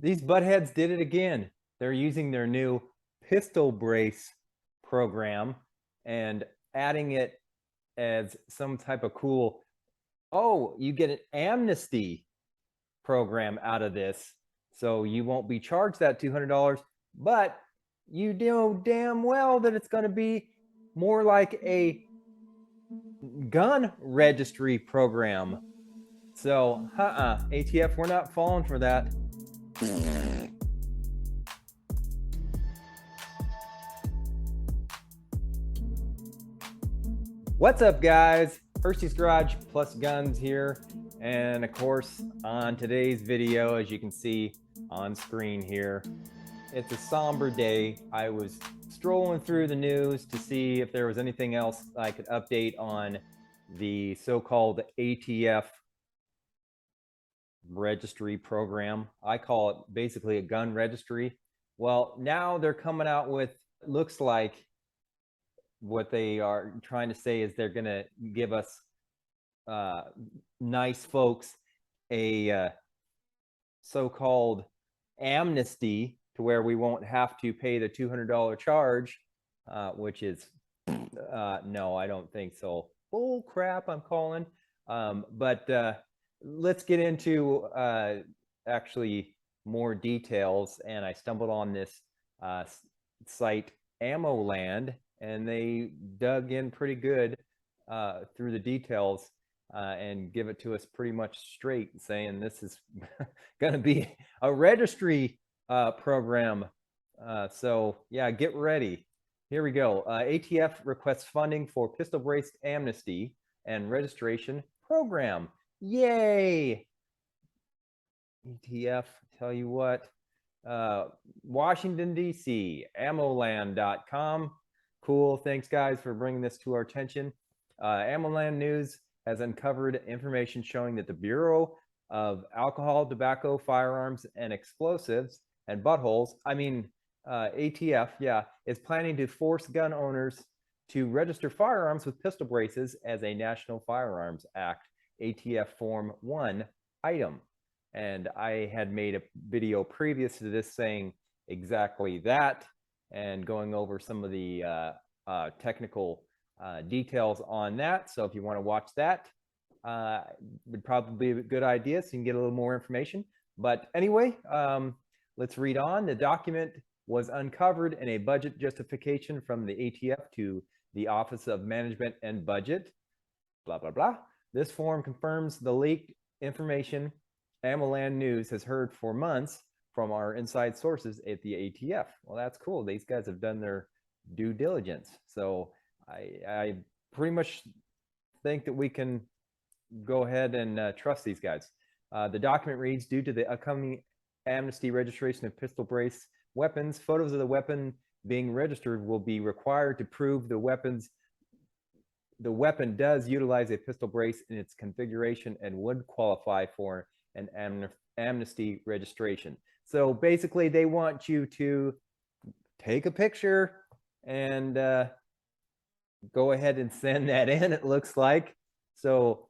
These buttheads did it again. They're using their new pistol brace program and adding it as some type of cool, oh, you get an amnesty program out of this. So you won't be charged that $200, but you know damn well that it's going to be more like a gun registry program. So, ATF, we're not falling for that. What's up, guys? Hurstysgarage Garage plus guns here. And of course, on today's video, as you can see on screen here, it's a somber day. I was strolling through the news to see if there was anything else I could update on the so-called ATF registry program. I call it basically a gun registry. Well, now they're coming out with, looks like what they are trying to say is they're going to give us nice folks a so-called amnesty to where we won't have to pay the $200 charge, which is no, I don't think so. Bull crap, I'm calling. But let's get into actually more details. And I stumbled on this site, AmmoLand, and they dug in pretty good through the details and give it to us pretty much straight, saying this is going to be a registry program. So yeah, get ready. Here we go. ATF requests funding for pistol brace amnesty and registration program. Yay! ATF, tell you what. Washington, D.C., ammoland.com. Cool. Thanks, guys, for bringing this to our attention. AmmoLand News has uncovered information showing that the Bureau of Alcohol, Tobacco, Firearms, and Explosives and buttholes, ATF, yeah, is planning to force gun owners to register firearms with pistol braces as a National Firearms Act ATF Form 1 item. And I had made a video previous to this saying exactly that and going over some of the technical details on that. So if you want to watch that, would probably be a good idea so you can get a little more information. But anyway, let's read on. The document was uncovered in a budget justification from the ATF to the Office of Management and Budget, blah, blah, blah. This form confirms the leaked information AmmoLand News has heard for months from our inside sources at the ATF. Well, that's cool. These guys have done their due diligence. So I pretty much think that we can go ahead and trust these guys. The document reads, due to the upcoming amnesty registration of pistol brace weapons, photos of the weapon being registered will be required to prove the weapon does utilize a pistol brace in its configuration and would qualify for an amnesty registration. So basically they want you to take a picture and go ahead and send that in, it looks like. So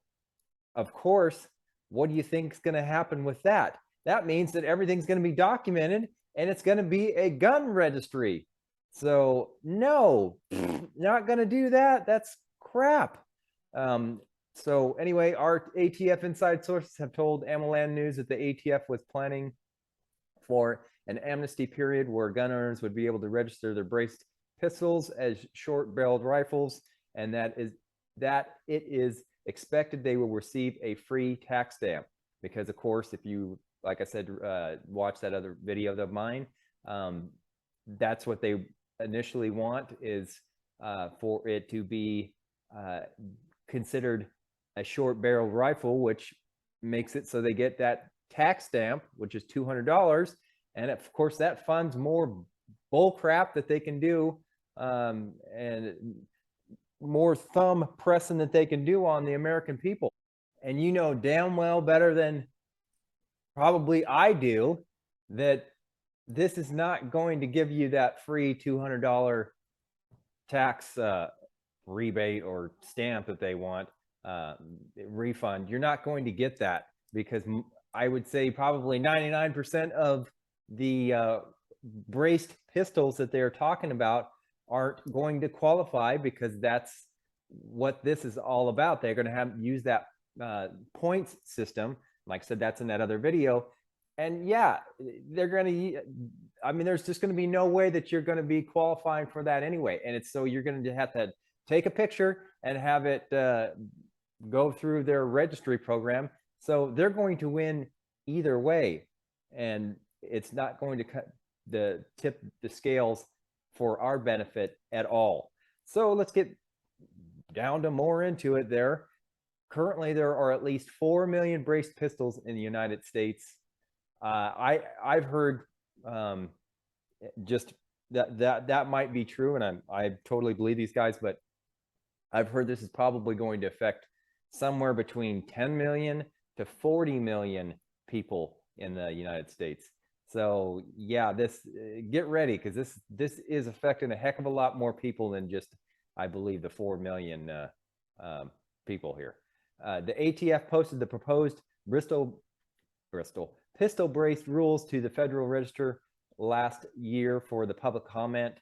of course, what do you think is going to happen with that? That means that everything's going to be documented and it's going to be a gun registry. So no, not going to do that. That's crap. So anyway, our ATF inside sources have told AmmoLand News that the ATF was planning for an amnesty period where gun owners would be able to register their braced pistols as short-barreled rifles, and that it is expected they will receive a free tax stamp. Because of course, if you, like I said, watch that other video of mine, that's what they initially want, is for it to be considered a short barrel rifle, which makes it so they get that tax stamp, which is $200. And of course, that funds more bull crap that they can do, and more thumb pressing that they can do on the American people. And you know damn well better than probably I do that this is not going to give you that free $200 tax rebate or stamp that they want, refund. You're not going to get that, because I would say probably 99% of the braced pistols that they're talking about aren't going to qualify, because that's what this is all about. They're going to use that points system. Like I said, that's in that other video. And yeah, they're going to, I mean, there's just going to be no way that you're going to be qualifying for that anyway. And it's, so you're going to have to take a picture and have it go through their registry program. So they're going to win either way. And it's not going to tip the scales for our benefit at all. So let's get down to more into it there. Currently, there are at least 4 million braced pistols in the United States. I've heard just that might be true, and I totally believe these guys, but I've heard this is probably going to affect somewhere between 10 million to 40 million people in the United States. So yeah, get ready, because this is affecting a heck of a lot more people than just, I believe, the 4 million people here. The ATF posted the proposed Bristol pistol braced rules to the Federal Register last year for the public comment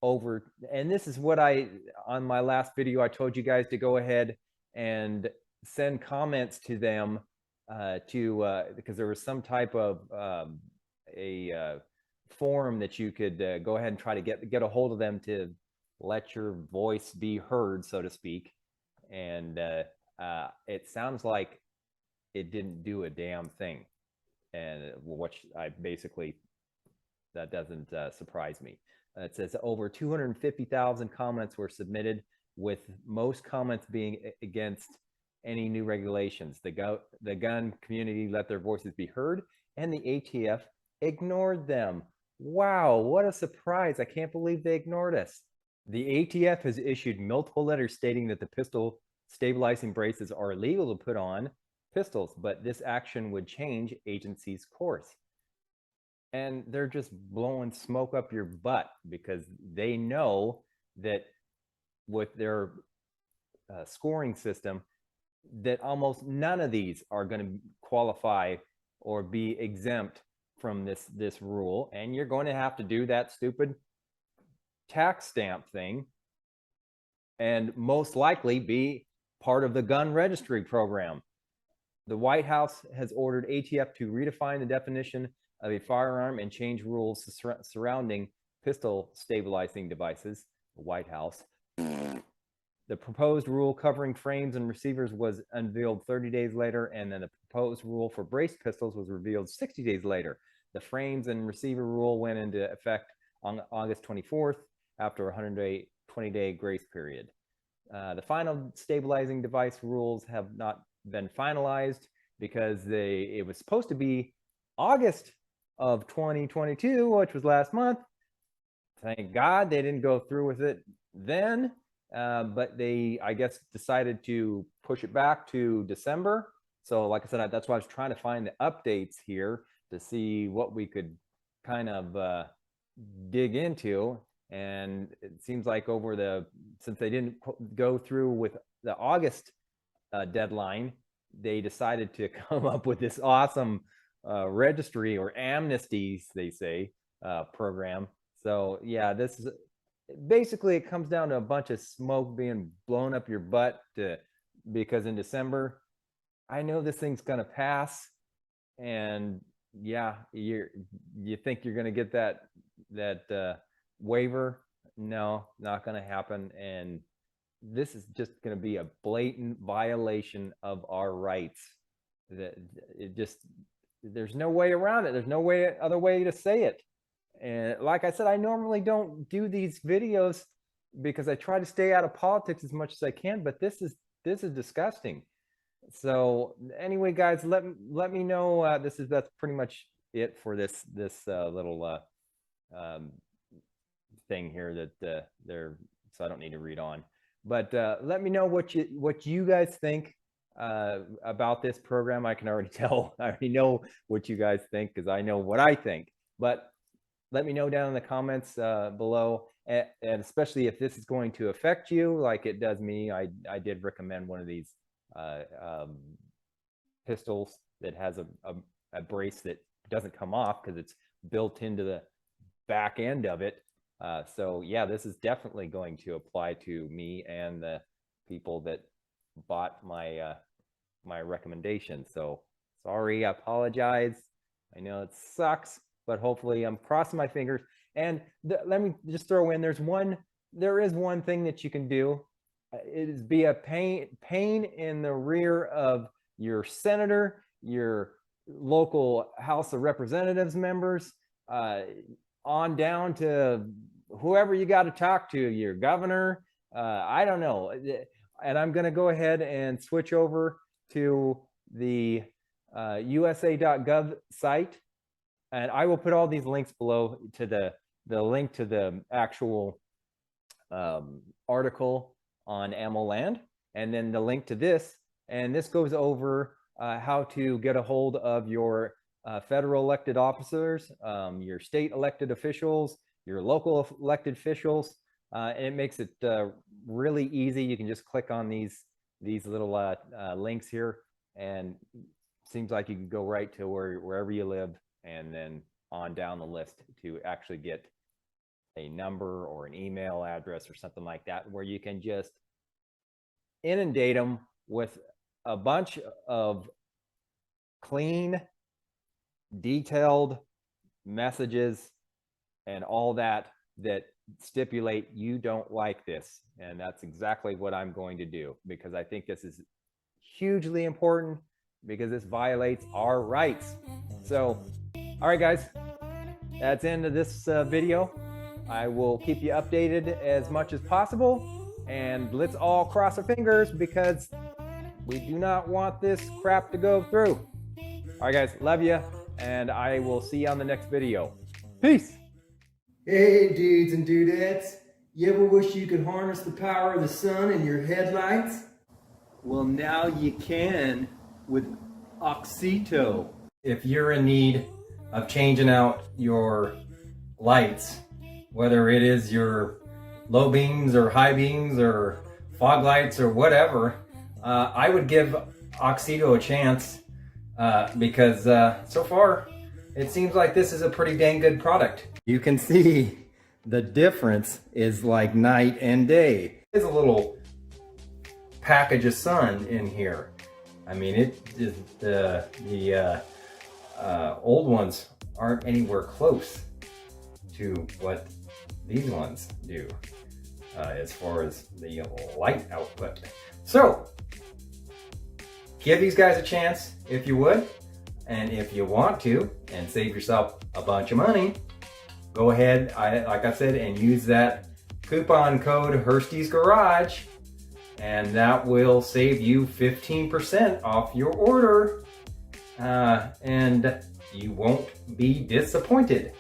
over. And this is what on my last video, I told you guys to go ahead and send comments to them because there was some type of a form that you could go ahead and try to get a hold of them to let your voice be heard, so to speak. And it sounds like it didn't do a damn thing. And that doesn't surprise me. It says over 250,000 comments were submitted, with most comments being against any new regulations. The gun community let their voices be heard, and the ATF ignored them. Wow, what a surprise. I can't believe they ignored us. The ATF has issued multiple letters stating that the pistol stabilizing braces are illegal to put on pistols, but this action would change agency's course. And they're just blowing smoke up your butt, because they know that with their scoring system, that almost none of these are going to qualify or be exempt from this rule. And you're going to have to do that stupid tax stamp thing, and most likely be part of the gun registry program. The White House has ordered ATF to redefine the definition of a firearm and change rules surrounding pistol stabilizing devices. The White House. The proposed rule covering frames and receivers was unveiled 30 days later, and then the proposed rule for braced pistols was revealed 60 days later. The frames and receiver rule went into effect on August 24th after a 120-day grace period. The final stabilizing device rules have not been finalized, because it was supposed to be August of 2022, which was last month. Thank God they didn't go through with it then, but they, I guess, decided to push it back to December. So like I said, that's why I was trying to find the updates here to see what we could kind of dig into. And it seems like since they didn't go through with the August deadline, they decided to come up with this awesome registry, or AMNESTY, they say, program. So yeah, this is basically, it comes down to a bunch of smoke being blown up your butt because in December, I know this thing's gonna pass, and yeah, you think you're gonna get that waiver. No, not gonna happen. And this is just going to be a blatant violation of our rights. There's no way around it. There's no other way to say it. And like I said, I normally don't do these videos because I try to stay out of politics as much as I can, but this is disgusting. So anyway, guys, let me know. That's pretty much it for this little thing here that so I don't need to read on. But let me know what you guys think about this program. I can already tell. I already know what you guys think, because I know what I think. But let me know down in the comments below, and especially if this is going to affect you like it does me. I did recommend one of these pistols that has a brace that doesn't come off, because it's built into the back end of it. So yeah, this is definitely going to apply to me and the people that bought my my recommendation. So sorry, I apologize. I know it sucks, but hopefully I'm crossing my fingers. And let me just throw in, there is one thing that you can do. It is be a pain in the rear of your senator, your local House of Representatives members, on down to whoever you got to talk to, your governor, I don't know. And I'm going to go ahead and switch over to the USA.gov site, and I will put all these links below to the link to the actual article on AMOLand, and then the link to this, and this goes over how to get a hold of your federal elected officers, your state elected officials, your local elected officials, and it makes it really easy. You can just click on these little links here, and seems like you can go right to wherever you live, and then on down the list to actually get a number or an email address or something like that, where you can just inundate them with a bunch of clean, detailed messages and all that stipulate you don't like this. And that's exactly what I'm going to do, because I think this is hugely important, because this violates our rights. So, all right, guys, that's the end of this video. I will keep you updated as much as possible, and let's all cross our fingers, because we do not want this crap to go through. All right, guys, love you, and I will see you on the next video. Peace. Hey, dudes and dudettes. You ever wish you could harness the power of the sun in your headlights? Well, now you can with Oxito. If you're in need of changing out your lights, whether it is your low beams or high beams or fog lights or whatever, I would give Oxito a chance, because so far it seems like this is a pretty dang good product. You can see the difference is like night and day. There's a little package of sun in here. I mean, it is the old ones aren't anywhere close to what these ones do as far as the light output. So give these guys a chance if you would, and if you want to and save yourself a bunch of money, go ahead, like I said, and use that coupon code hurstysgarage, and that will save you 15% off your order, and you won't be disappointed.